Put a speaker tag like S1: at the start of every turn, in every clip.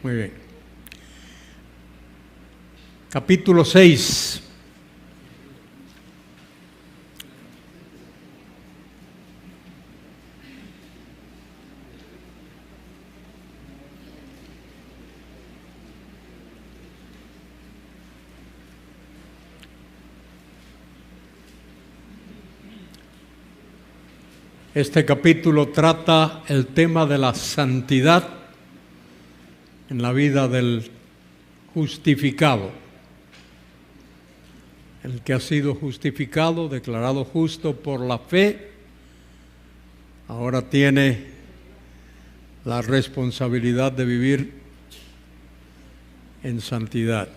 S1: Muy bien. Capítulo 6. Este capítulo trata el tema de la santidad en la vida del justificado. El que ha sido justificado, declarado justo por la fe, ahora tiene la responsabilidad de vivir en santidad.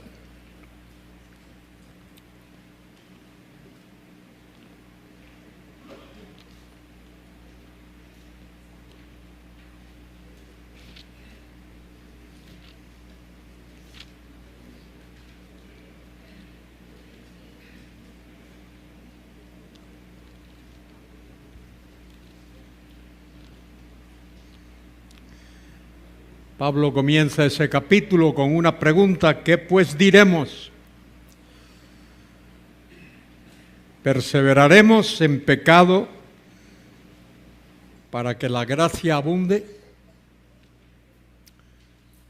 S1: Pablo comienza ese capítulo con una pregunta: ¿qué pues diremos? ¿Perseveraremos en pecado para que la gracia abunde?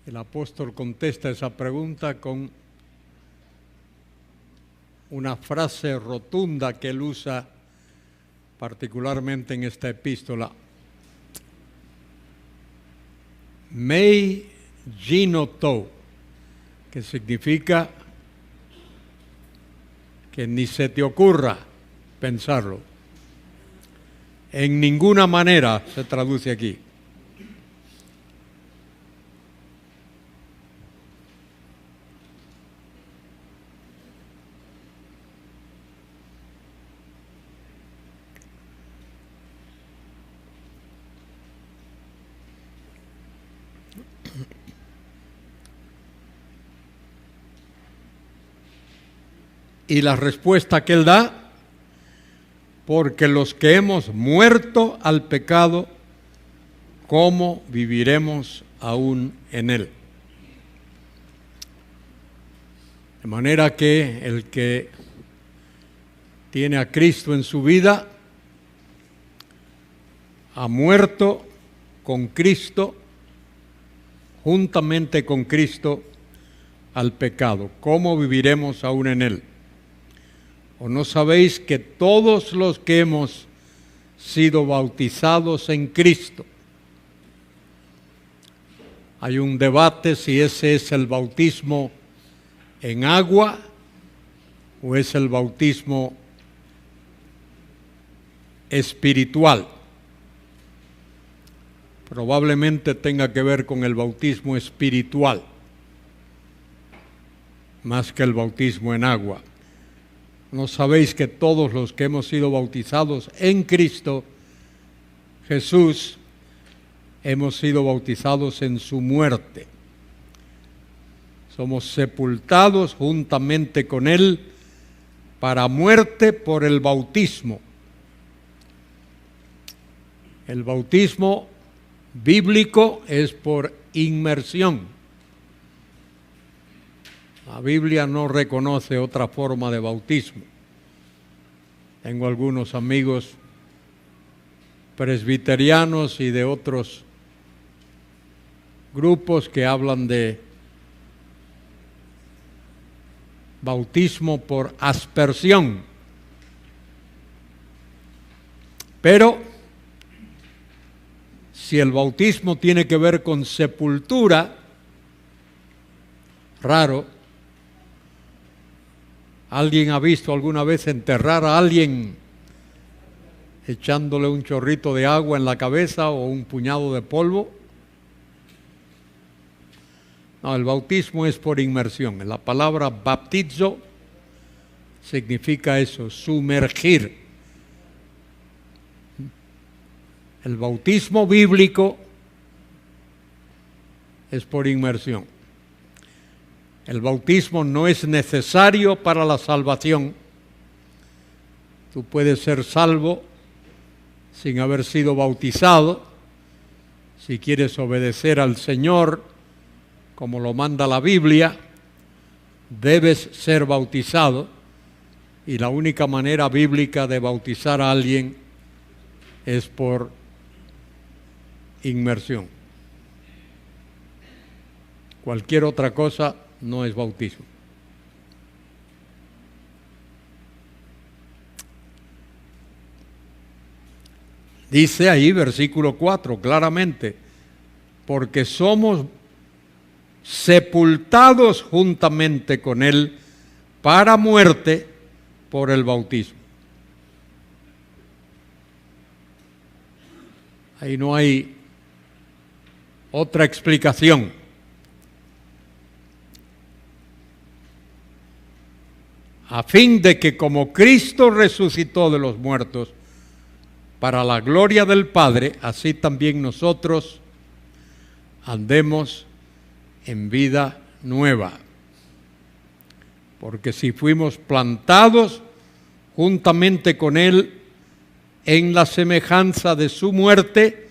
S1: El apóstol contesta esa pregunta con una frase rotunda que él usa particularmente en esta epístola: Mei ginoto, que significa que ni se te ocurra pensarlo. En ninguna manera se traduce aquí. Y la respuesta que él da: porque los que hemos muerto al pecado, ¿cómo viviremos aún en él? De manera que el que tiene a Cristo en su vida ha muerto con Cristo, juntamente con Cristo, al pecado. ¿Cómo viviremos aún en él? ¿O no sabéis que todos los que hemos sido bautizados en Cristo? Hay un debate si ese es el bautismo en agua o es el bautismo espiritual. Probablemente tenga que ver con el bautismo espiritual, más que el bautismo en agua. ¿No sabéis que todos los que hemos sido bautizados en Cristo Jesús hemos sido bautizados en su muerte? Somos sepultados juntamente con Él para muerte por el bautismo. El bautismo bíblico es por inmersión. La Biblia no reconoce otra forma de bautismo. Tengo algunos amigos presbiterianos y de otros grupos que hablan de bautismo por aspersión. Pero si el bautismo tiene que ver con sepultura, raro. ¿Alguien ha visto alguna vez enterrar a alguien echándole un chorrito de agua en la cabeza o un puñado de polvo? No, el bautismo es por inmersión. La palabra baptizo significa eso, sumergir. El bautismo bíblico es por inmersión. El bautismo no es necesario para la salvación. Tú puedes ser salvo sin haber sido bautizado. Si quieres obedecer al Señor como lo manda la Biblia, debes ser bautizado, y la única manera bíblica de bautizar a alguien es por inmersión. Cualquier otra cosa no es bautismo. Dice ahí, versículo 4, claramente, porque somos sepultados juntamente con Él para muerte por el bautismo. Ahí no hay otra explicación. A fin de que como Cristo resucitó de los muertos para la gloria del Padre, así también nosotros andemos en vida nueva. Porque si fuimos plantados juntamente con Él en la semejanza de su muerte,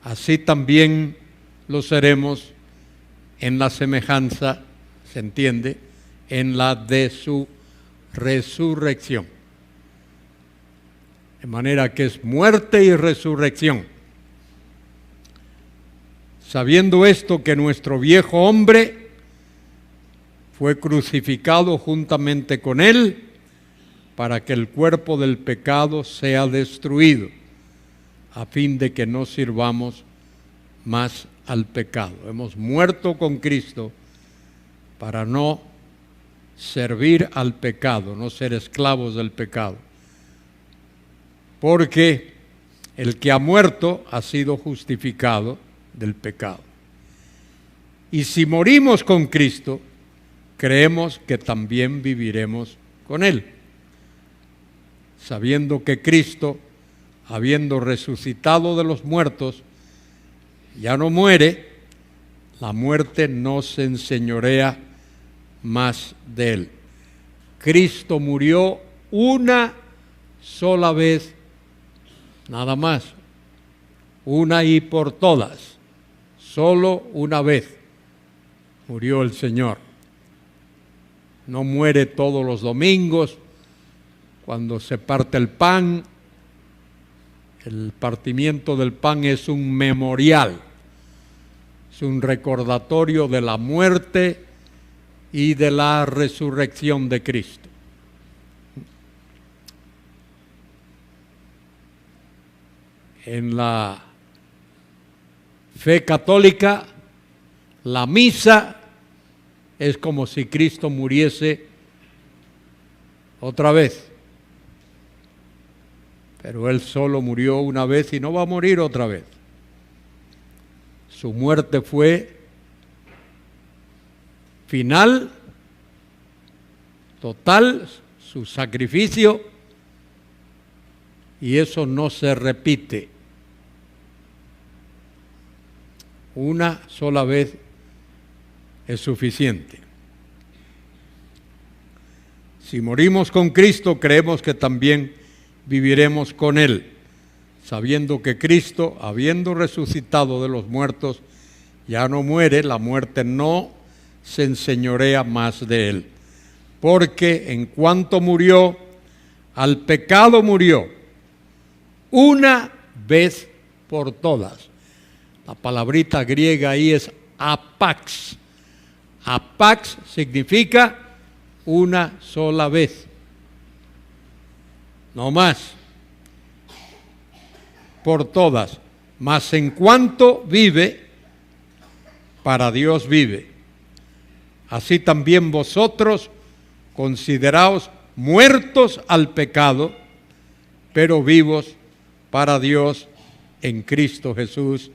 S1: así también lo seremos en la semejanza, ¿se entiende?, en la de su resurrección. De manera que es muerte y resurrección. Sabiendo esto, que nuestro viejo hombre fue crucificado juntamente con Él, para que el cuerpo del pecado sea destruido, a fin de que no sirvamos más al pecado. Hemos muerto con Cristo para no servir al pecado, no ser esclavos del pecado. Porque el que ha muerto ha sido justificado del pecado. Y si morimos con Cristo, creemos que también viviremos con Él, sabiendo que Cristo, habiendo resucitado de los muertos, ya no muere, la muerte no se enseñorea más de Él. Cristo murió una sola vez, nada más, una y por todas, solo una vez murió el Señor. No muere todos los domingos cuando se parte el pan. El partimiento del pan es un memorial, es un recordatorio de la muerte y de la resurrección de Cristo. En la fe católica, la misa es como si Cristo muriese otra vez. Pero Él solo murió una vez y no va a morir otra vez. Su muerte fue final, total, su sacrificio, y eso no se repite. Una sola vez es suficiente. Si morimos con Cristo, creemos que también viviremos con Él, sabiendo que Cristo, habiendo resucitado de los muertos, ya no muere, la muerte no se enseñorea más de Él. Porque en cuanto murió, al pecado murió, una vez por todas. La palabrita griega ahí es apax. Apax significa una sola vez, no más, por todas. Mas en cuanto vive, para Dios vive. Así también vosotros consideraos muertos al pecado, pero vivos para Dios en Cristo Jesús,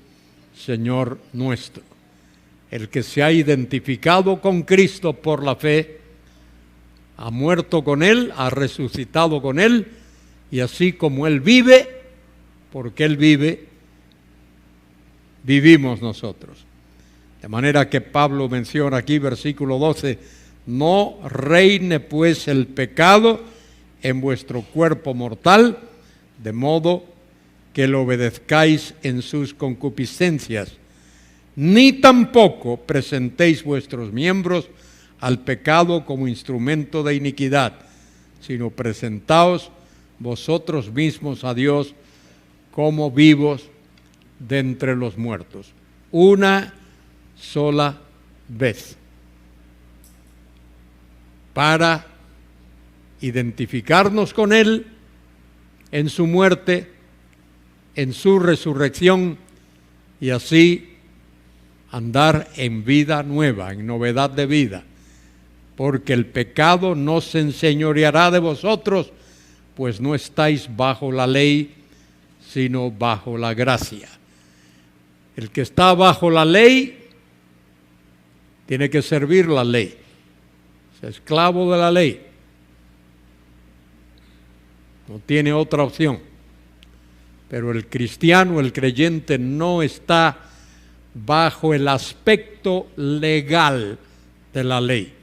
S1: Señor nuestro. El que se ha identificado con Cristo por la fe, ha muerto con Él, ha resucitado con Él, y así como Él vive, porque Él vive, vivimos nosotros. De manera que Pablo menciona aquí, versículo 12, no reine pues el pecado en vuestro cuerpo mortal, de modo que lo obedezcáis en sus concupiscencias, ni tampoco presentéis vuestros miembros al pecado como instrumento de iniquidad, sino presentaos vosotros mismos a Dios como vivos de entre los muertos. Una sola vez. Para identificarnos con Él en su muerte, en su resurrección, y así andar en vida nueva, en novedad de vida. Porque el pecado no se enseñoreará de vosotros, pues no estáis bajo la ley, sino bajo la gracia. El que está bajo la ley tiene que servir la ley. Es esclavo de la ley. No tiene otra opción. Pero el cristiano, el creyente, no está bajo el aspecto legal de la ley.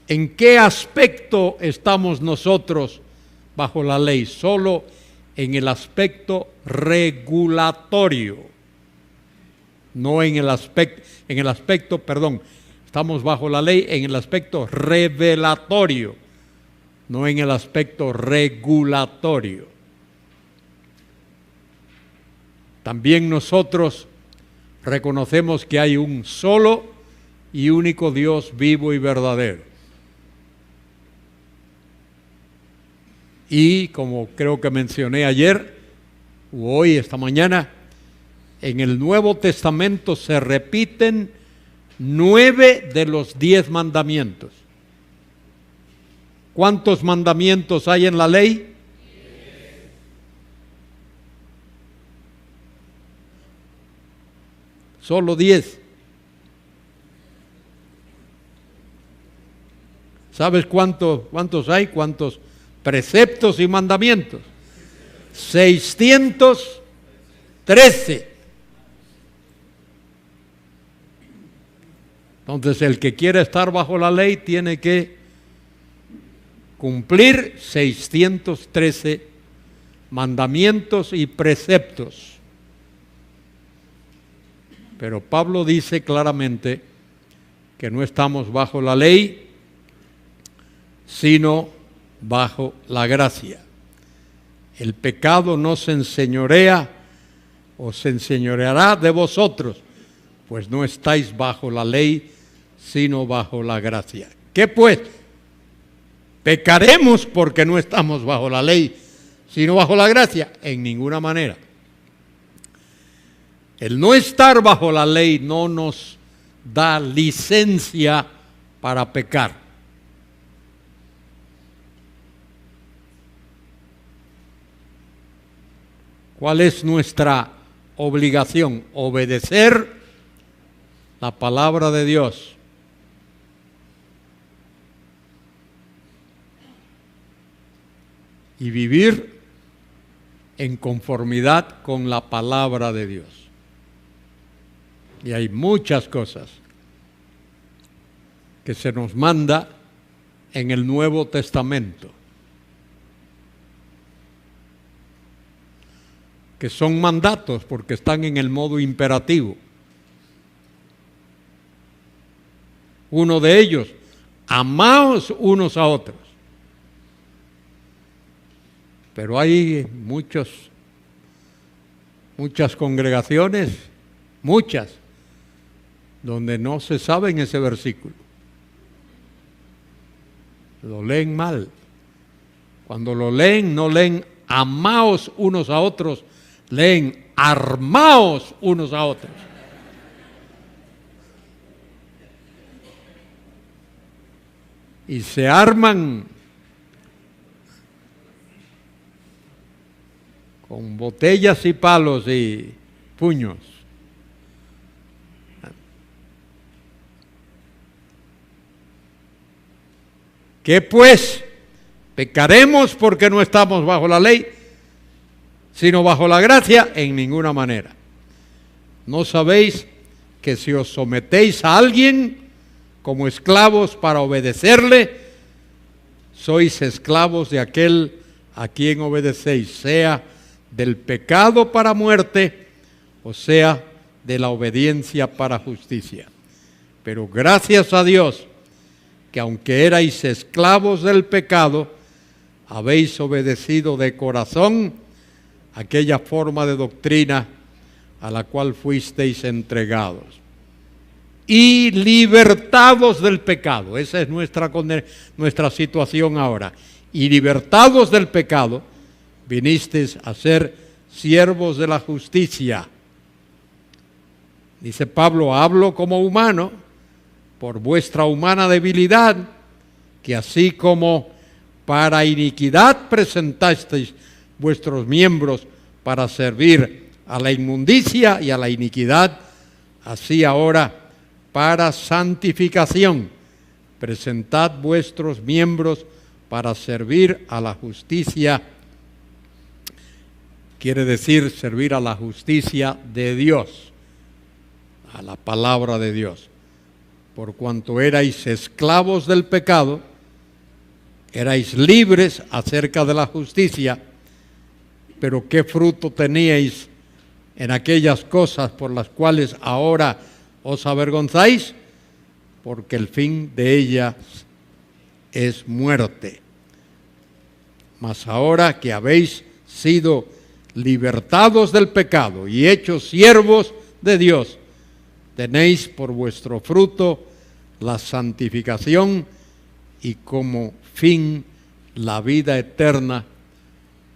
S1: ¿En qué aspecto estamos nosotros bajo la ley? Solo en el aspecto regulatorio, no en el aspecto, estamos bajo la ley en el aspecto revelatorio, no en el aspecto regulatorio. También nosotros reconocemos que hay un solo y único Dios vivo y verdadero. Y como creo que mencioné ayer, o hoy, esta mañana, en el Nuevo Testamento se repiten 9 de los 10 mandamientos. ¿Cuántos mandamientos hay en la ley? 10. Solo 10. ¿Sabes cuántos hay? ¿Cuántos preceptos y mandamientos? 613. Entonces, el que quiera estar bajo la ley tiene que cumplir 613 mandamientos y preceptos. Pero Pablo dice claramente que no estamos bajo la ley, sino bajo la gracia. El pecado no se enseñorea o se enseñoreará de vosotros, pues no estáis bajo la ley, sino bajo la gracia. ¿Qué pues? ¿Pecaremos porque no estamos bajo la ley, sino bajo la gracia? En ninguna manera. El no estar bajo la ley no nos da licencia para pecar. ¿Cuál es nuestra obligación? Obedecer la palabra de Dios. Y vivir en conformidad con la palabra de Dios. Y hay muchas cosas que se nos manda en el Nuevo Testamento, que son mandatos porque están en el modo imperativo. Uno de ellos, amaos unos a otros. Pero hay muchas congregaciones, donde no se sabe en ese versículo. Lo leen mal. Cuando lo leen, no leen amaos unos a otros, leen armaos unos a otros. Y se arman con botellas y palos y puños. ¿Qué pues? ¿Pecaremos porque no estamos bajo la ley, sino bajo la gracia? En ninguna manera. ¿No sabéis que si os sometéis a alguien como esclavos para obedecerle, sois esclavos de aquel a quien obedecéis, sea del pecado para muerte, o sea, de la obediencia para justicia. Pero gracias a Dios, que aunque erais esclavos del pecado, habéis obedecido de corazón aquella forma de doctrina a la cual fuisteis entregados. Y libertados del pecado, esa es nuestra situación ahora. Y libertados del pecado, vinisteis a ser siervos de la justicia. Dice Pablo, hablo como humano, por vuestra humana debilidad, que así como para iniquidad presentasteis vuestros miembros para servir a la inmundicia y a la iniquidad, así ahora para santificación presentad vuestros miembros para servir a la justicia. Quiere decir servir a la justicia de Dios, a la palabra de Dios. Por cuanto erais esclavos del pecado, erais libres acerca de la justicia, pero ¿qué fruto teníais en aquellas cosas por las cuales ahora os avergonzáis? Porque el fin de ellas es muerte. Mas ahora que habéis sido libertados del pecado y hechos siervos de Dios, tenéis por vuestro fruto la santificación y como fin la vida eterna,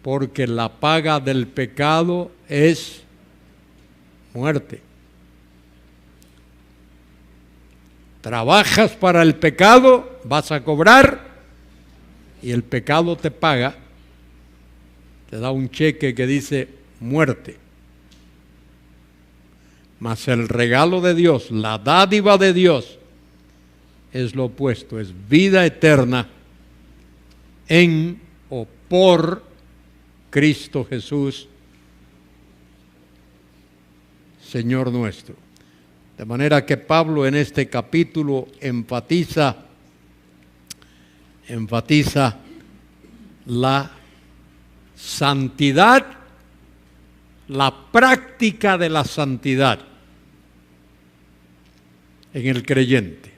S1: porque la paga del pecado es muerte. Trabajas para el pecado, vas a cobrar y el pecado te paga, te da un cheque que dice muerte. Mas el regalo de Dios, la dádiva de Dios, es lo opuesto, es vida eterna en o por Cristo Jesús, Señor nuestro. De manera que Pablo en este capítulo enfatiza la santidad, la práctica de la santidad en el creyente.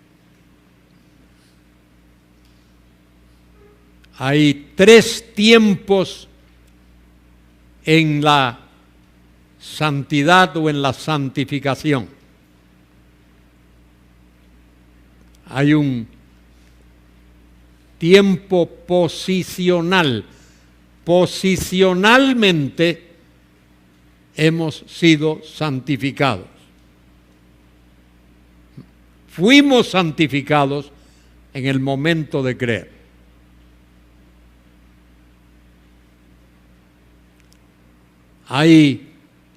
S1: Hay 3 tiempos en la santidad o en la santificación. Hay un tiempo posicional. Posicionalmente hemos sido santificados. Fuimos santificados en el momento de creer. Hay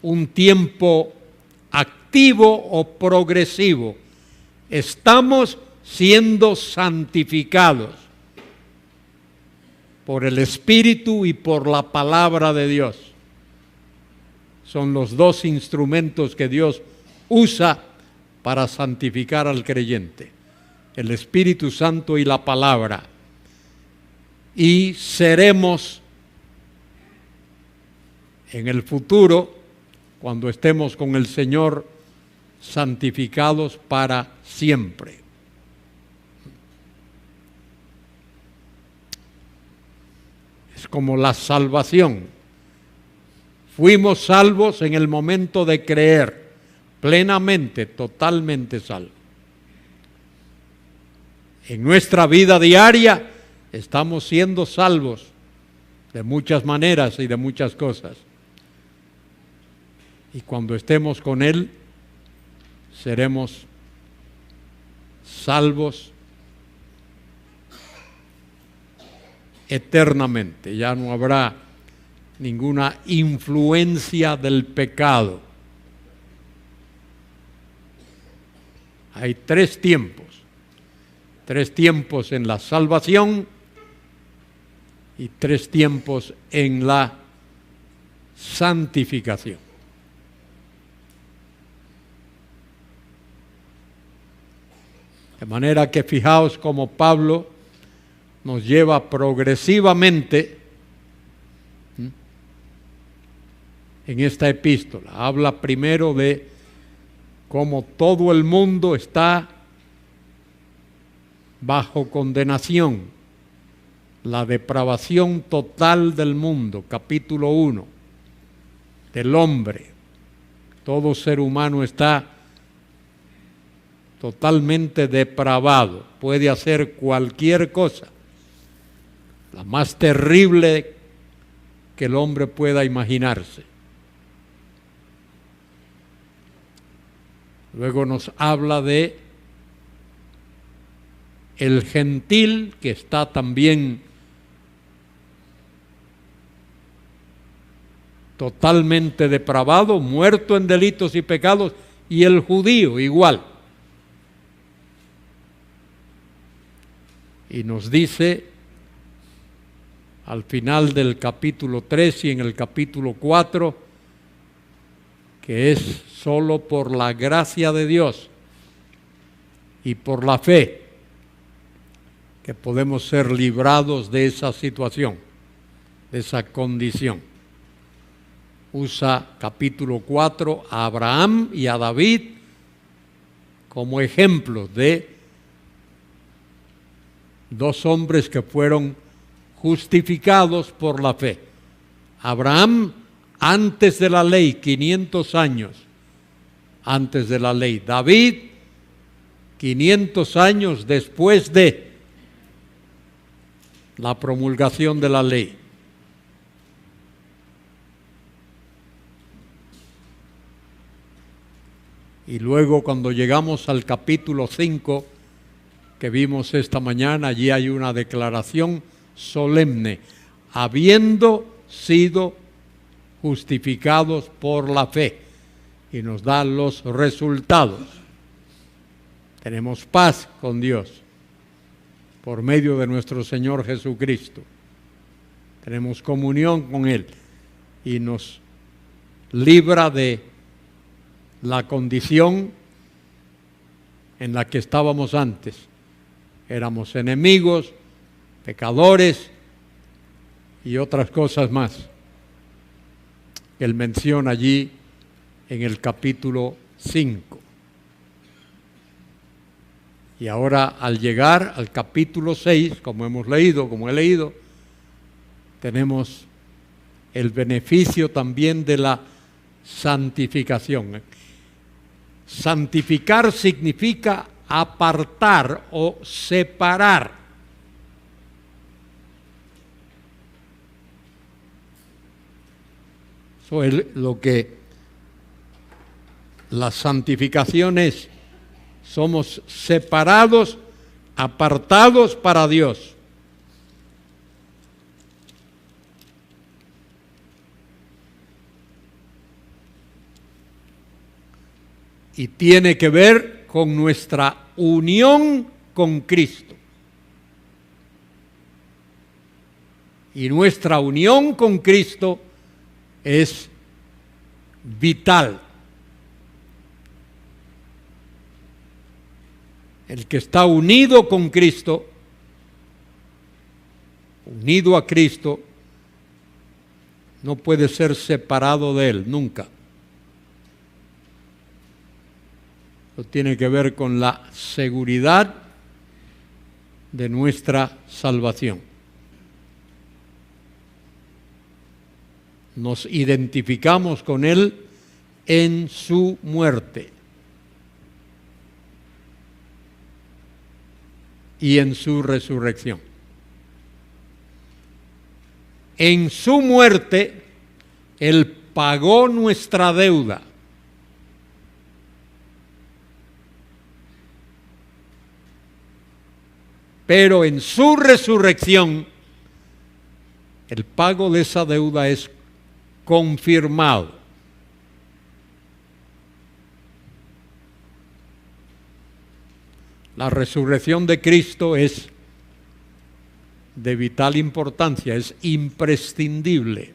S1: un tiempo activo o progresivo. Estamos siendo santificados por el Espíritu y por la palabra de Dios. Son los 2 instrumentos que Dios usa para santificar al creyente: el Espíritu Santo y la palabra. Y seremos en el futuro, cuando estemos con el Señor, santificados para siempre. Es como la salvación. Fuimos salvos en el momento de creer, plenamente, totalmente salvos. En nuestra vida diaria estamos siendo salvos de muchas maneras y de muchas cosas. Y cuando estemos con Él, seremos salvos eternamente. Ya no habrá ninguna influencia del pecado. Hay 3 tiempos. 3 tiempos en la salvación y 3 tiempos en la santificación. De manera que fijaos cómo Pablo nos lleva progresivamente en esta epístola. Habla primero de cómo todo el mundo está bajo condenación, la depravación total del mundo, capítulo 1, del hombre. Todo ser humano está totalmente depravado, puede hacer cualquier cosa, la más terrible que el hombre pueda imaginarse. Luego nos habla de el gentil, que está también totalmente depravado, muerto en delitos y pecados, y el judío igual. Y nos dice al final del capítulo 3 y en el capítulo 4 que es solo por la gracia de Dios y por la fe que podemos ser librados de esa situación, de esa condición. Usa capítulo 4 a Abraham y a David como ejemplos de dos hombres que fueron justificados por la fe. Abraham antes de la ley, 500 años antes de la ley. David, 500 años después de la promulgación de la ley. Y luego cuando llegamos al capítulo 5, que vimos esta mañana, allí hay una declaración solemne, habiendo sido justificados por la fe, y nos da los resultados. Tenemos paz con Dios por medio de nuestro Señor Jesucristo. Tenemos comunión con Él y nos libra de la condición en la que estábamos antes. Éramos enemigos, pecadores y otras cosas más que Él menciona allí en el capítulo 5. Y ahora al llegar al capítulo 6, como he leído, tenemos el beneficio también de la santificación. Santificar significa apartar o separar. Eso es lo que la santificación es. Somos separados, apartados para Dios. Y tiene que ver con nuestra unión con Cristo. Y nuestra unión con Cristo es vital. El que está unido con Cristo, unido a Cristo, no puede ser separado de Él, nunca. Eso tiene que ver con la seguridad de nuestra salvación. Nos identificamos con Él en su muerte y en su resurrección. En su muerte, Él pagó nuestra deuda. Pero en su resurrección, el pago de esa deuda es confirmado. La resurrección de Cristo es de vital importancia, es imprescindible.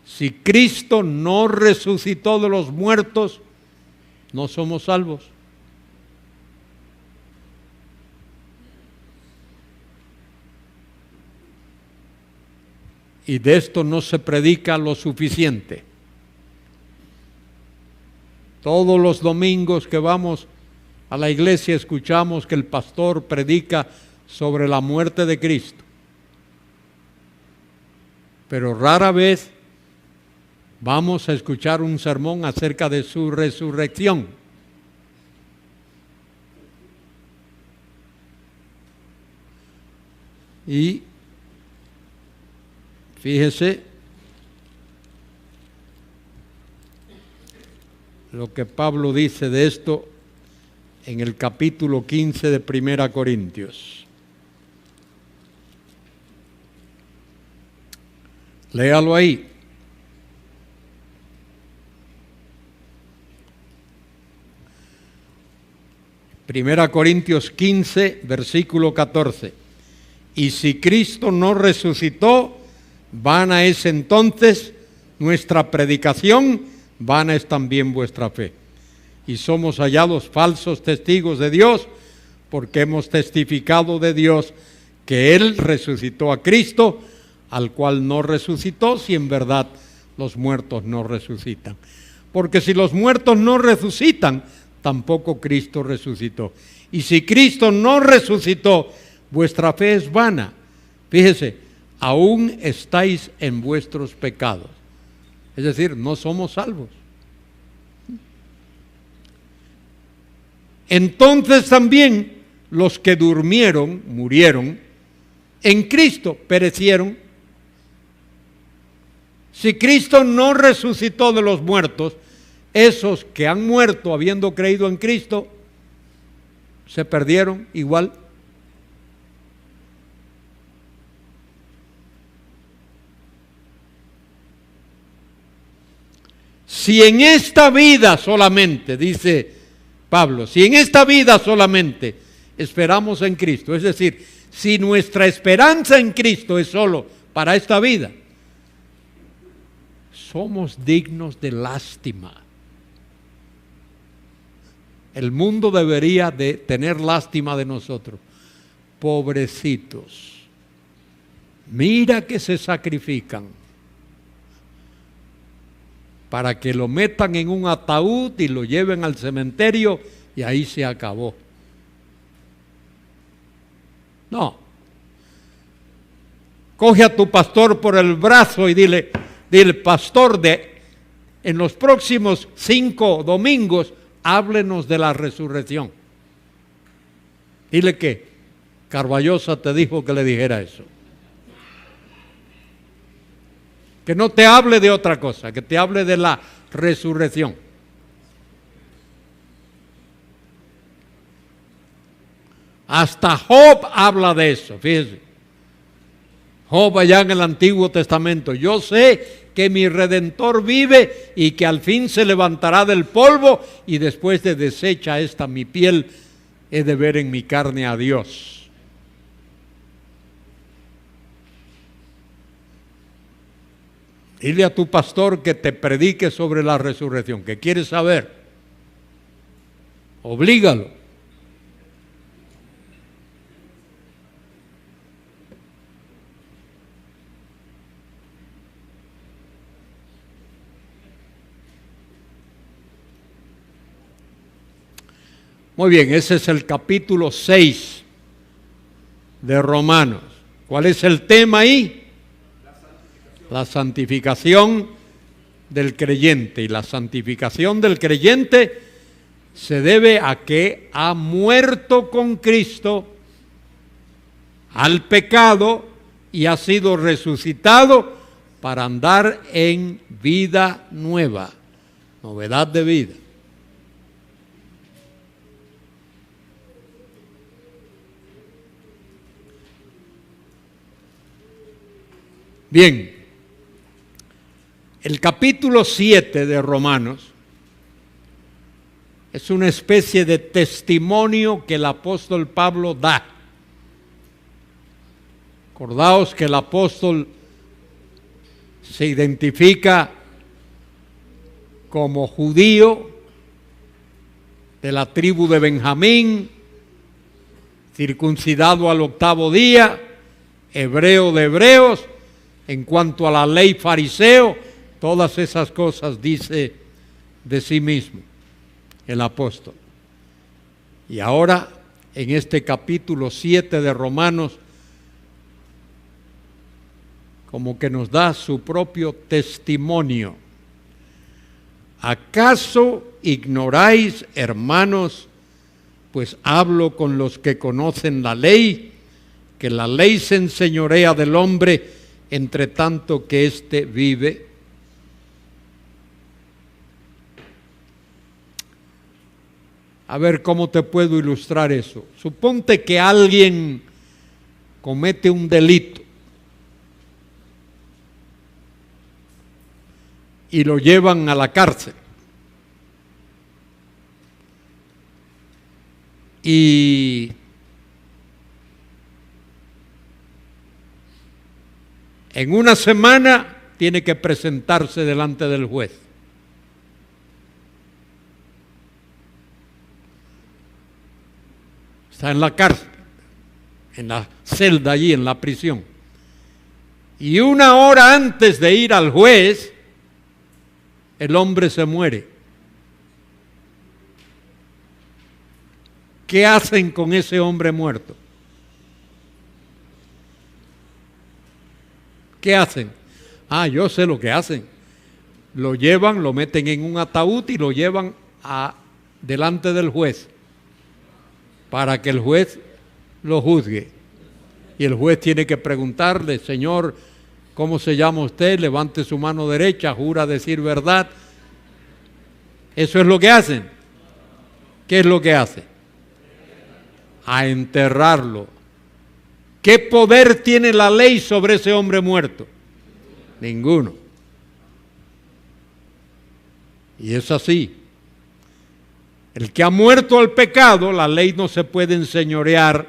S1: Si Cristo no resucitó de los muertos, no somos salvos. Y de esto no se predica lo suficiente. Todos los domingos que vamos a la iglesia escuchamos que el pastor predica sobre la muerte de Cristo. Pero rara vez vamos a escuchar un sermón acerca de su resurrección. Y fíjese lo que Pablo dice de esto en el capítulo 15 de 1 Corintios. Léalo ahí. Primera Corintios 15, versículo 14. Y si Cristo no resucitó, vana es entonces nuestra predicación, vana es también vuestra fe. Y somos hallados falsos testigos de Dios, porque hemos testificado de Dios que Él resucitó a Cristo, al cual no resucitó, si en verdad los muertos no resucitan. Porque si los muertos no resucitan, tampoco Cristo resucitó. Y si Cristo no resucitó, vuestra fe es vana. Fíjese, aún estáis en vuestros pecados. Es decir, no somos salvos. Entonces también los que durmieron, murieron, en Cristo perecieron. Si Cristo no resucitó de los muertos, esos que han muerto habiendo creído en Cristo, se perdieron igual. Si en esta vida solamente, dice Pablo, si en esta vida solamente esperamos en Cristo, es decir, si nuestra esperanza en Cristo es solo para esta vida, somos dignos de lástima. El mundo debería de tener lástima de nosotros. Pobrecitos, mira que se sacrifican para que lo metan en un ataúd y lo lleven al cementerio y ahí se acabó. No. Coge a tu pastor por el brazo y dile, pastor, en los próximos 5 domingos, háblenos de la resurrección. Dile que Carballosa te dijo que le dijera eso. Que no te hable de otra cosa, que te hable de la resurrección. Hasta Job habla de eso, fíjese. Job allá en el Antiguo Testamento. Yo sé que mi Redentor vive y que al fin se levantará del polvo y después de deshecha esta mi piel, he de ver en mi carne a Dios. Dile a tu pastor que te predique sobre la resurrección, que quieres saber. Oblígalo. Muy bien, ese es el capítulo 6 de Romanos. ¿Cuál es el tema ahí? La santificación del creyente. Y la santificación del creyente se debe a que ha muerto con Cristo al pecado y ha sido resucitado para andar en vida nueva, novedad de vida. Bien, el capítulo 7 de Romanos es una especie de testimonio que el apóstol Pablo da. Acordaos que el apóstol se identifica como judío de la tribu de Benjamín, circuncidado al 8º día, hebreo de hebreos, en cuanto a la ley fariseo, todas esas cosas dice de sí mismo el apóstol. Y ahora, en este capítulo 7 de Romanos, como que nos da su propio testimonio. ¿Acaso ignoráis, hermanos, pues hablo con los que conocen la ley, que la ley se enseñorea del hombre entre tanto que éste vive? A ver cómo te puedo ilustrar eso. Suponte que alguien comete un delito y lo llevan a la cárcel. Y en una semana tiene que presentarse delante del juez. Está en la cárcel, en la celda allí, en la prisión. Y una hora antes de ir al juez, el hombre se muere. ¿Qué hacen con ese hombre muerto? ¿Qué hacen? Yo sé lo que hacen. Lo llevan, lo meten en un ataúd y lo llevan delante del juez para que el juez lo juzgue. Y el juez tiene que preguntarle: señor, ¿cómo se llama usted? Levante su mano derecha, jura decir verdad. Eso es lo que hacen. ¿Qué es lo que hacen? A enterrarlo. ¿Qué poder tiene la ley sobre ese hombre muerto? Ninguno. Y es así. El que ha muerto al pecado, la ley no se puede enseñorear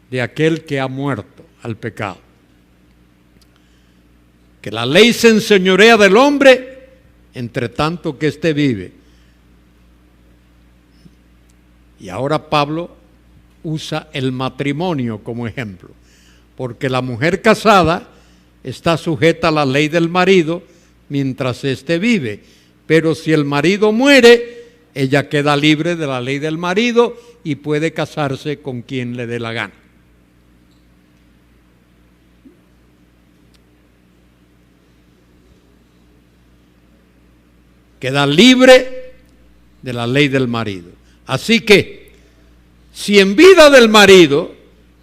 S1: de aquel que ha muerto al pecado. Que la ley se enseñorea del hombre entre tanto que éste vive. Y ahora Pablo usa el matrimonio como ejemplo, porque la mujer casada está sujeta a la ley del marido mientras éste vive, pero si el marido muere, ella queda libre de la ley del marido y puede casarse con quien le dé la gana. Queda libre de la ley del marido. Así que, si en vida del marido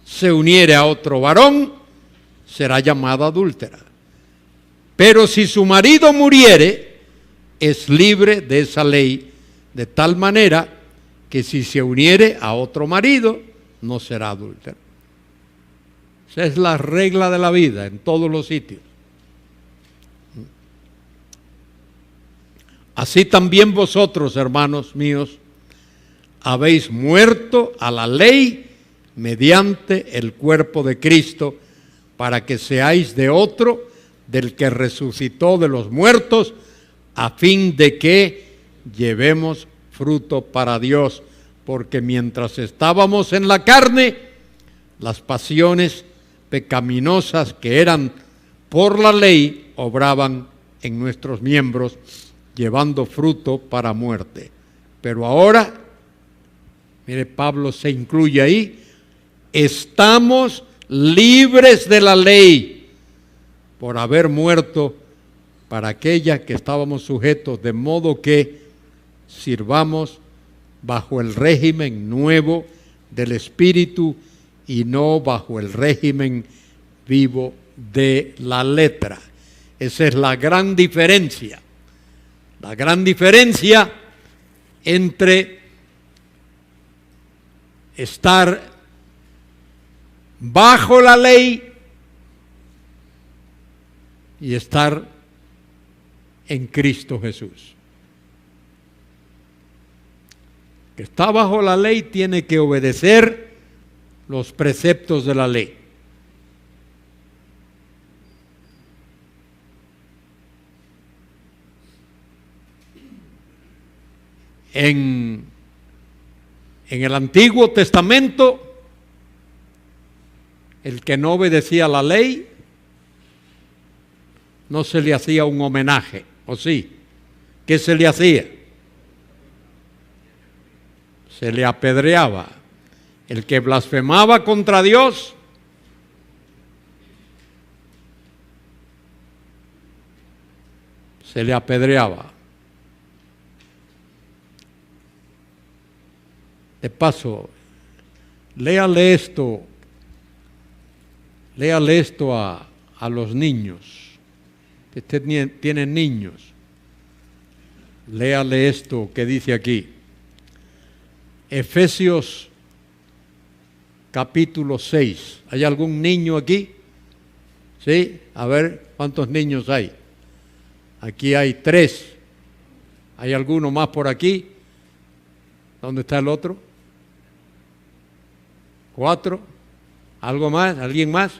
S1: se uniere a otro varón, será llamada adúltera. Pero si su marido muriere, es libre de esa ley, de tal manera que si se uniere a otro marido, no será adúltera. Esa es la regla de la vida en todos los sitios. Así también vosotros, hermanos míos, habéis muerto a la ley mediante el cuerpo de Cristo, para que seáis de otro, del que resucitó de los muertos, a fin de que llevemos fruto para Dios, porque mientras estábamos en la carne, las pasiones pecaminosas que eran por la ley obraban en nuestros miembros, llevando fruto para muerte. Pero ahora, mire, Pablo se incluye ahí, estamos libres de la ley por haber muerto para aquella que estábamos sujetos, de modo que sirvamos bajo el régimen nuevo del Espíritu y no bajo el régimen vivo de la letra. Esa es la gran diferencia. La gran diferencia entre estar bajo la ley y estar en Cristo Jesús. Que está bajo la ley tiene que obedecer los preceptos de la ley. En el Antiguo Testamento, el que no obedecía la ley no se le hacía un homenaje, ¿o sí? ¿Qué se le hacía? Se le apedreaba. El que blasfemaba contra Dios se le apedreaba. De paso, léale esto a los niños. Usted tiene niños. Léale esto que dice aquí. Efesios capítulo 6. ¿Hay algún niño aquí? ¿Sí? A ver, ¿cuántos niños hay? Aquí hay 3. ¿Hay alguno más por aquí? ¿Dónde está el otro? 4. ¿Algo más? ¿Alguien más?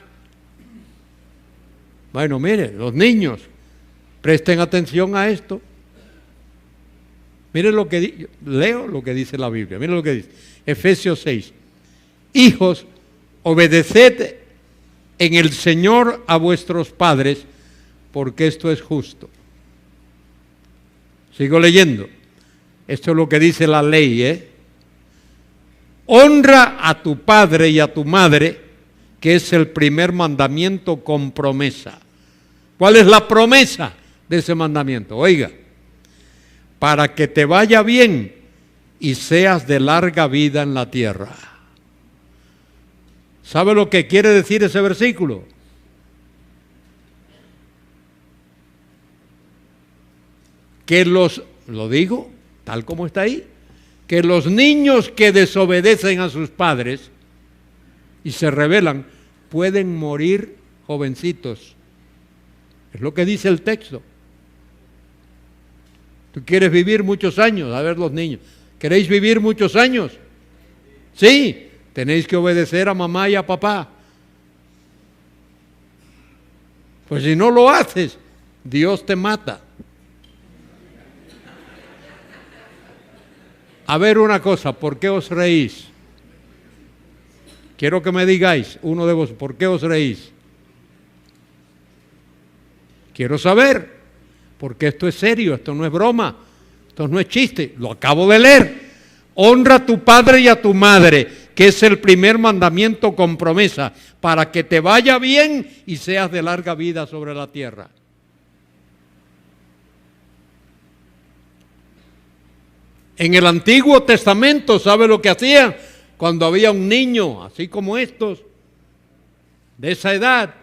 S1: Bueno, mire, los niños, presten atención a esto. Miren lo que leo lo que dice la Biblia. Miren lo que dice. Efesios 6. Hijos, obedeced en el Señor a vuestros padres, porque esto es justo. Sigo leyendo. Esto es lo que dice la ley, Honra a tu padre y a tu madre, que es el primer mandamiento con promesa. ¿Cuál es la promesa de ese mandamiento? Oiga, para que te vaya bien y seas de larga vida en la tierra. ¿Sabe lo que quiere decir ese versículo? Que lo digo tal como está ahí, que los niños que desobedecen a sus padres y se rebelan pueden morir jovencitos. Es lo que dice el texto. ¿Tú quieres vivir muchos años? A ver, los niños, ¿queréis vivir muchos años? Sí, tenéis que obedecer a mamá y a papá. Pues si no lo haces, Dios te mata. A ver una cosa, ¿por qué os reís? Quiero que me digáis, uno de vosotros, ¿por qué os reís? Quiero saber, porque esto es serio, esto no es broma, esto no es chiste, lo acabo de leer. Honra a tu padre y a tu madre, que es el primer mandamiento con promesa, para que te vaya bien y seas de larga vida sobre la tierra. En el Antiguo Testamento, ¿sabe lo que hacían? Cuando había un niño, así como estos, de esa edad,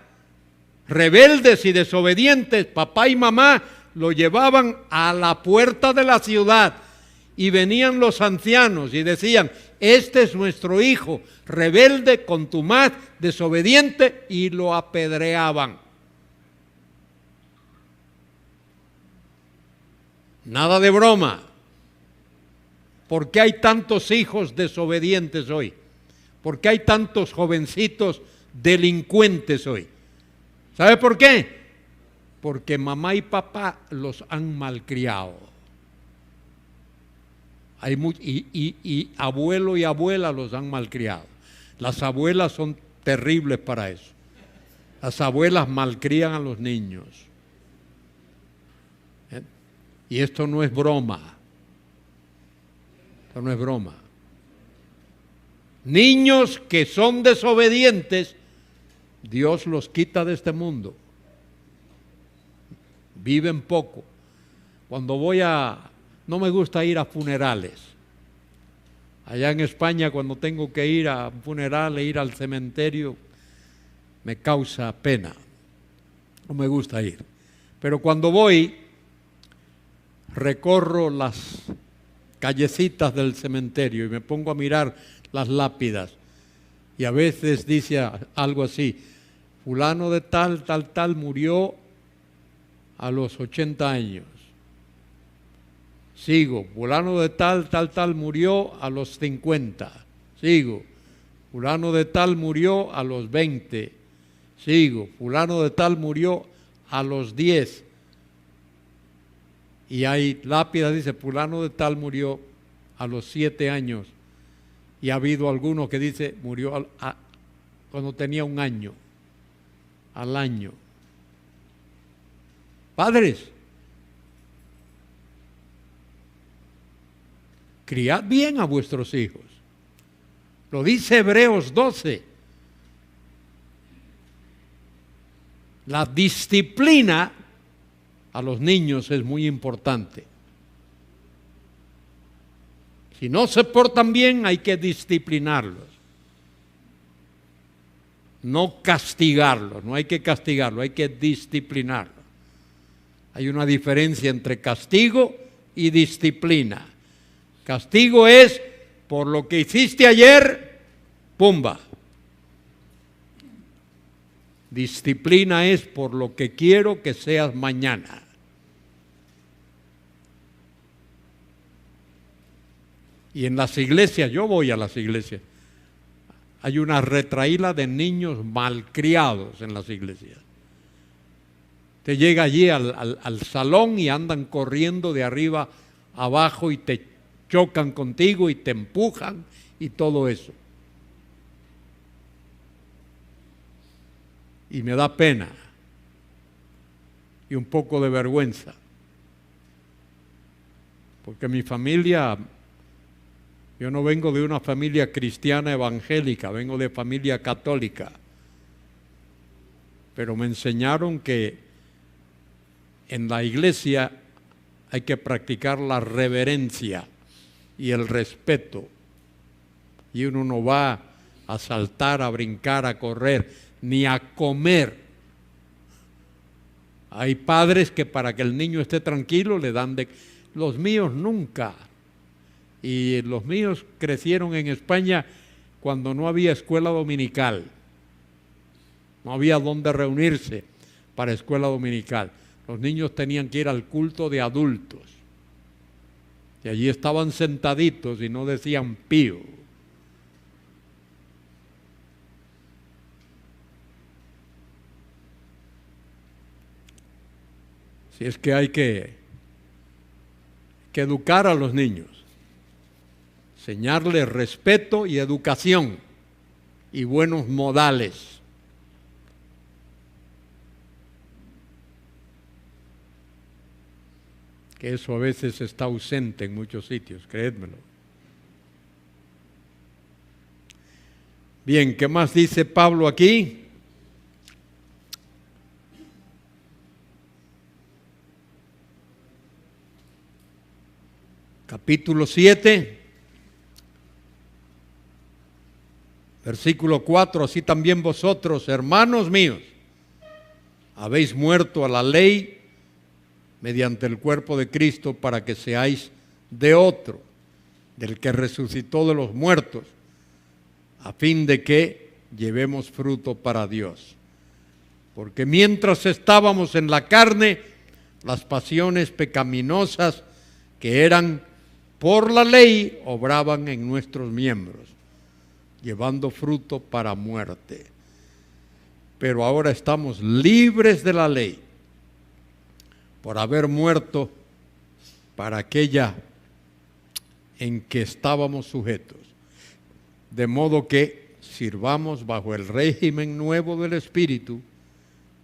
S1: rebeldes y desobedientes, papá y mamá lo llevaban a la puerta de la ciudad y venían los ancianos y decían, este es nuestro hijo, rebelde, contumaz, desobediente, y lo apedreaban. Nada de broma. ¿Por qué hay tantos hijos desobedientes hoy? ¿Por qué hay tantos jovencitos delincuentes hoy? ¿Sabe por qué? Porque mamá y papá los han malcriado. Y abuelo y abuela los han malcriado. Las abuelas son terribles para eso. Las abuelas malcrían a los niños. Y esto no es broma. No es broma. Niños que son desobedientes, Dios los quita de este mundo. Viven poco. No me gusta ir a funerales. Allá en España, cuando tengo que ir a un funeral e ir al cementerio, me causa pena. No me gusta ir. Pero cuando voy, recorro las callecitas del cementerio y me pongo a mirar las lápidas y a veces dice algo así, fulano de tal, tal, tal murió a los 80 años. Sigo, fulano de tal, tal, tal murió a los 50. Sigo, fulano de tal murió a los 20. Sigo, fulano de tal murió a los 10. Y hay lápidas, dice, fulano de tal murió a los 7 años. Y ha habido algunos que dice, murió cuando tenía 1 año, al año. Padres, criad bien a vuestros hijos. Lo dice Hebreos 12. La disciplina a los niños es muy importante. Si no se portan bien, hay que disciplinarlos. No castigarlos, no hay que castigarlos, hay que disciplinarlos. Hay una diferencia entre castigo y disciplina. Castigo es por lo que hiciste ayer, pumba. Disciplina es por lo que quiero que seas mañana. Y en las iglesias, yo voy a las iglesias, hay una retraíla de niños malcriados en las iglesias. Te llega allí al salón y andan corriendo de arriba abajo y te chocan contigo y te empujan y todo eso. Y me da pena y un poco de vergüenza, porque mi familia, yo no vengo de una familia cristiana evangélica, vengo de familia católica, pero me enseñaron que en la iglesia hay que practicar la reverencia y el respeto, y uno no va a saltar, a brincar, a correr, ni a comer. Hay padres que para que el niño esté tranquilo le dan de... Los míos nunca. Y los míos crecieron en España cuando no había escuela dominical. No había dónde reunirse para escuela dominical. Los niños tenían que ir al culto de adultos. Y allí estaban sentaditos y no decían pío. Si es que hay que educar a los niños, enseñarles respeto y educación y buenos modales. Que eso a veces está ausente en muchos sitios, créedmelo. Bien, ¿qué más dice Pablo aquí? Capítulo 7, versículo 4, así también vosotros, hermanos míos, habéis muerto a la ley mediante el cuerpo de Cristo para que seáis de otro, del que resucitó de los muertos, a fin de que llevemos fruto para Dios. Porque mientras estábamos en la carne, las pasiones pecaminosas que eran por la ley obraban en nuestros miembros, llevando fruto para muerte. Pero ahora estamos libres de la ley, por haber muerto para aquella en que estábamos sujetos. De modo que sirvamos bajo el régimen nuevo del Espíritu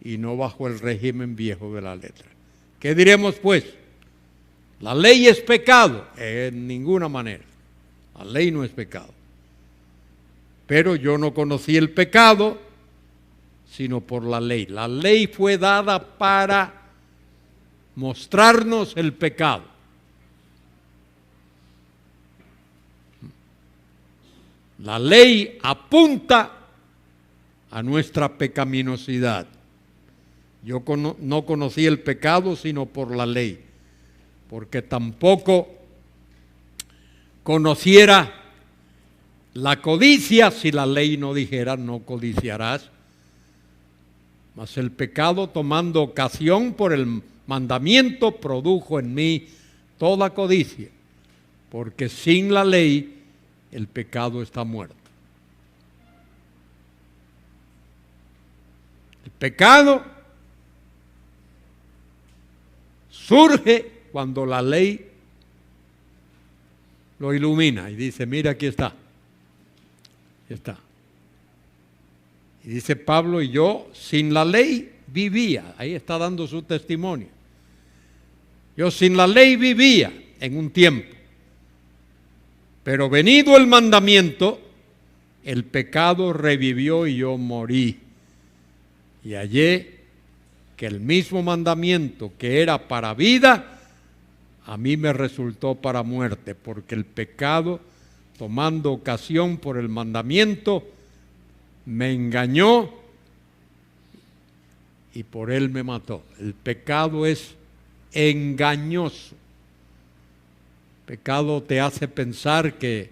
S1: y no bajo el régimen viejo de la letra. ¿Qué diremos pues? ¿La ley es pecado? En ninguna manera. La ley no es pecado. Pero yo no conocí el pecado, sino por la ley. La ley fue dada para mostrarnos el pecado. La ley apunta a nuestra pecaminosidad. Yo no conocí el pecado, sino por la ley. Porque tampoco conociera la codicia si la ley no dijera no codiciarás. Mas el pecado, tomando ocasión por el mandamiento, produjo en mí toda codicia, porque sin la ley el pecado está muerto. El pecado surge cuando la ley lo ilumina y dice, mira, aquí está. Aquí está. Y dice Pablo, y yo sin la ley vivía. Ahí está dando su testimonio. Yo sin la ley vivía en un tiempo, pero venido el mandamiento, el pecado revivió y yo morí. Y hallé que el mismo mandamiento que era para vida, a mí me resultó para muerte, porque el pecado, tomando ocasión por el mandamiento, me engañó y por él me mató. El pecado es engañoso. El pecado te hace pensar que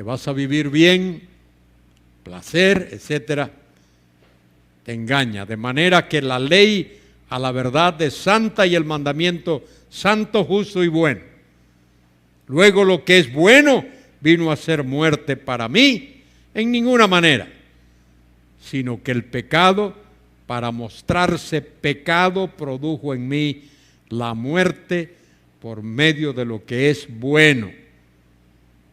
S1: vas a vivir bien, placer, etcétera. Te engaña, de manera que la ley a la verdad es santa y el mandamiento santo, justo y bueno. Luego lo que es bueno vino a ser muerte para mí en ninguna manera, sino que el pecado, para mostrarse pecado, produjo en mí la muerte por medio de lo que es bueno,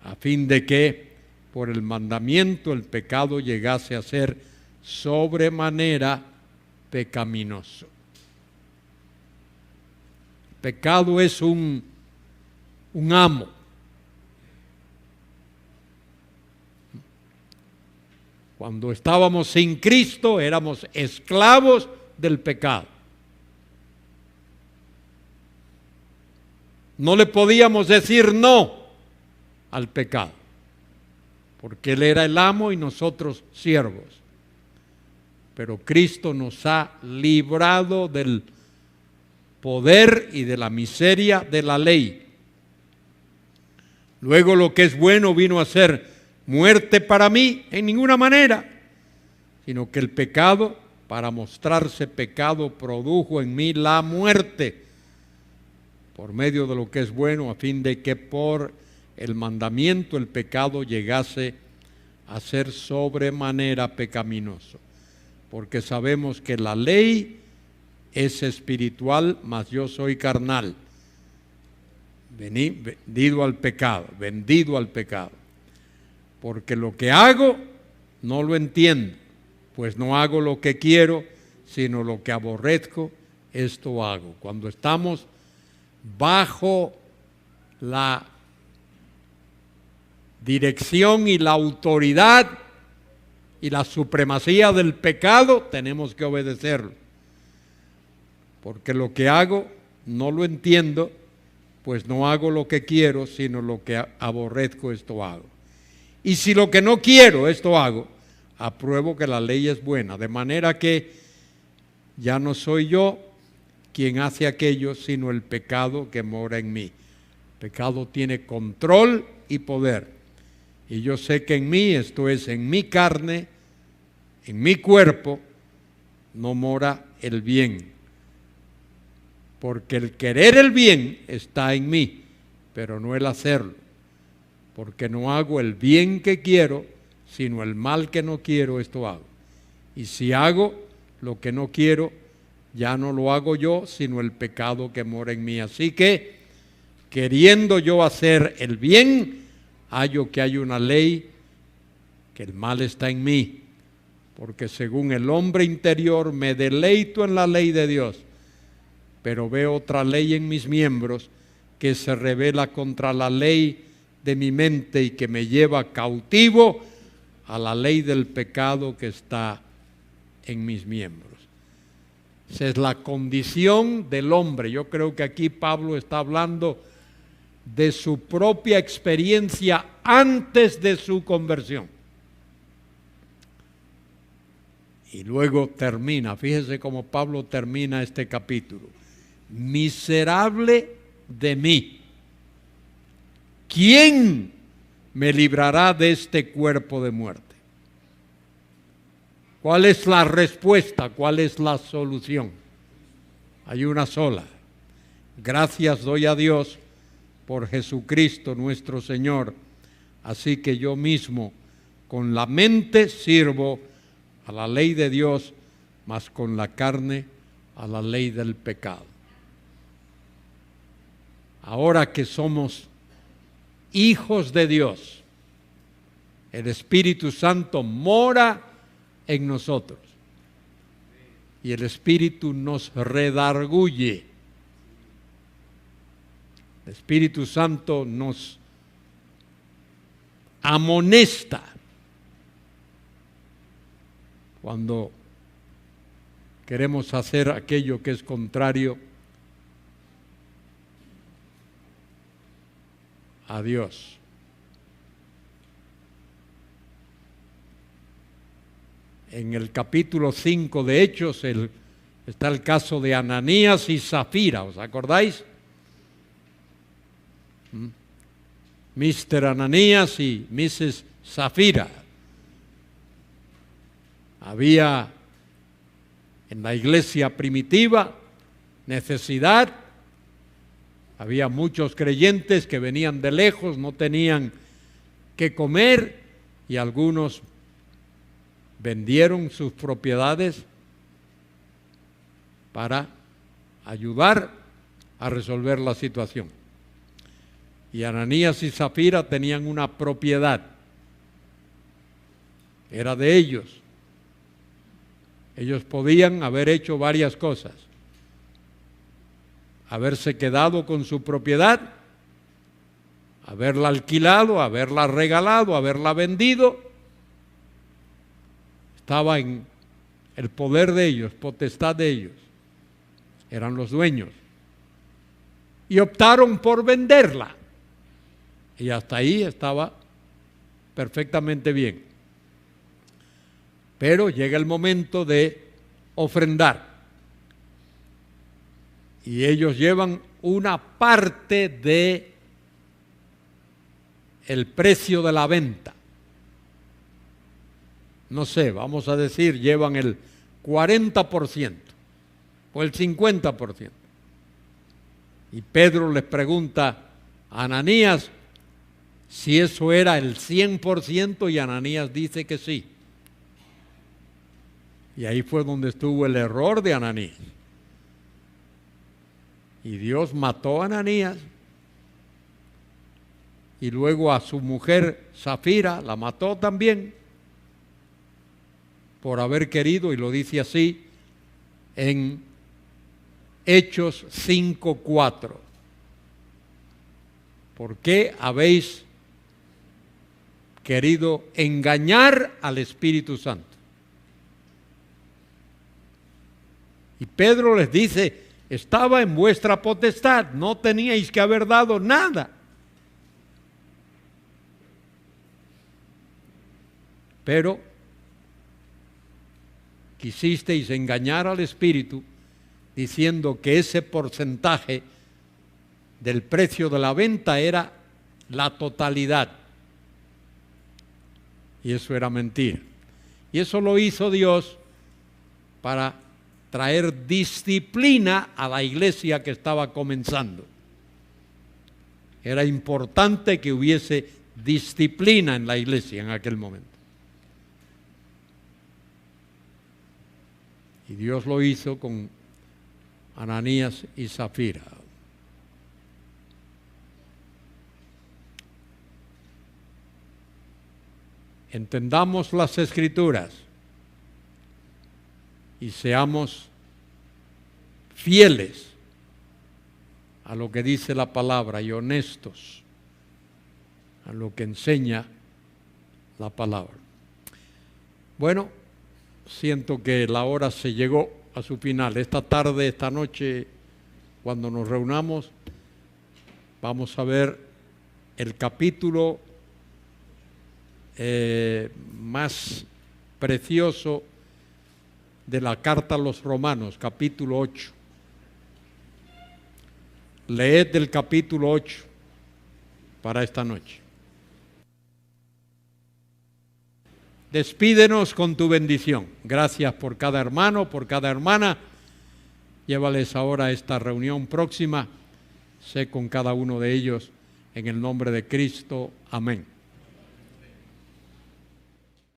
S1: a fin de que por el mandamiento el pecado llegase a ser sobremanera pecaminoso. Pecado es un amo. Cuando estábamos sin Cristo éramos esclavos del pecado. No le podíamos decir no al pecado, porque Él era el amo y nosotros siervos. Pero Cristo nos ha librado del poder y de la miseria de la ley. Luego lo que es bueno vino a ser muerte para mí en ninguna manera, sino que el pecado, para mostrarse pecado, produjo en mí la muerte por medio de lo que es bueno, a fin de que por el mandamiento el pecado llegase a ser sobremanera pecaminoso. Porque sabemos que la ley es espiritual, mas yo soy carnal, vendido al pecado. Porque lo que hago no lo entiendo, pues no hago lo que quiero, sino lo que aborrezco, esto hago. Cuando estamos bajo la dirección y la autoridad y la supremacía del pecado, tenemos que obedecerlo. Porque lo que hago no lo entiendo, pues no hago lo que quiero, sino lo que aborrezco, esto hago. Y si lo que no quiero, esto hago, apruebo que la ley es buena, de manera que ya no soy yo quien hace aquello, sino el pecado que mora en mí. El pecado tiene control y poder. Y yo sé que en mí, esto es, en mi carne, en mi cuerpo, no mora el bien. Porque el querer el bien está en mí, pero no el hacerlo. Porque no hago el bien que quiero, sino el mal que no quiero, esto hago. Y si hago lo que no quiero, ya no lo hago yo, sino el pecado que mora en mí. Así que, queriendo yo hacer el bien, hallo que hay una ley, que el mal está en mí, porque según el hombre interior me deleito en la ley de Dios, pero veo otra ley en mis miembros que se revela contra la ley de mi mente y que me lleva cautivo a la ley del pecado que está en mis miembros. Esa es la condición del hombre. Yo creo que aquí Pablo está hablando de su propia experiencia antes de su conversión. Y luego termina, fíjese cómo Pablo termina este capítulo. Miserable de mí, ¿quién me librará de este cuerpo de muerte? ¿Cuál es la respuesta? ¿Cuál es la solución? Hay una sola. Gracias doy a Dios por Jesucristo nuestro Señor. Así que yo mismo con la mente sirvo a la ley de Dios, mas con la carne a la ley del pecado. Ahora que somos hijos de Dios, el Espíritu Santo mora en nosotros y el Espíritu nos redarguye El Espíritu Santo nos amonesta cuando queremos hacer aquello que es contrario a Dios. En el capítulo 5 de Hechos está el caso de Ananías y Zafira, ¿os acordáis? Mr. Ananías y Mrs. Zafira. Había en la iglesia primitiva necesidad, había muchos creyentes que venían de lejos, no tenían qué comer y algunos vendieron sus propiedades para ayudar a resolver la situación. Y Ananías y Zafira tenían una propiedad, era de ellos. Ellos podían haber hecho varias cosas: haberse quedado con su propiedad, haberla alquilado, haberla regalado, haberla vendido. Estaba en el poder de ellos, potestad de ellos. Eran los dueños. Y optaron por venderla. Y hasta ahí estaba perfectamente bien. Pero llega el momento de ofrendar. Y ellos llevan una parte de el precio de la venta. No sé, vamos a decir, llevan el 40% o el 50%. Y Pedro les pregunta a Ananías si eso era el 100%, y Ananías dice que sí. Y ahí fue donde estuvo el error de Ananías. Y Dios mató a Ananías, y luego a su mujer Zafira la mató también por haber querido, y lo dice así en Hechos 5:4. ¿Por qué habéis querido engañar al Espíritu Santo? Y Pedro les dice: estaba en vuestra potestad, no teníais que haber dado nada. Pero quisisteis engañar al Espíritu diciendo que ese porcentaje del precio de la venta era la totalidad. Y eso era mentira. Y eso lo hizo Dios para traer disciplina a la iglesia que estaba comenzando. Era importante que hubiese disciplina en la iglesia en aquel momento. Y Dios lo hizo con Ananías y Zafira. Entendamos las Escrituras y seamos fieles a lo que dice la palabra y honestos a lo que enseña la palabra. Bueno, siento que la hora se llegó a su final. Esta tarde, esta noche, cuando nos reunamos, vamos a ver el capítulo más precioso de la carta a los Romanos, capítulo 8. Leed el capítulo 8 para esta noche. Despídenos con tu bendición. Gracias por cada hermano, por cada hermana. Llévales ahora a esta reunión próxima. Sé con cada uno de ellos en el nombre de Cristo. Amén.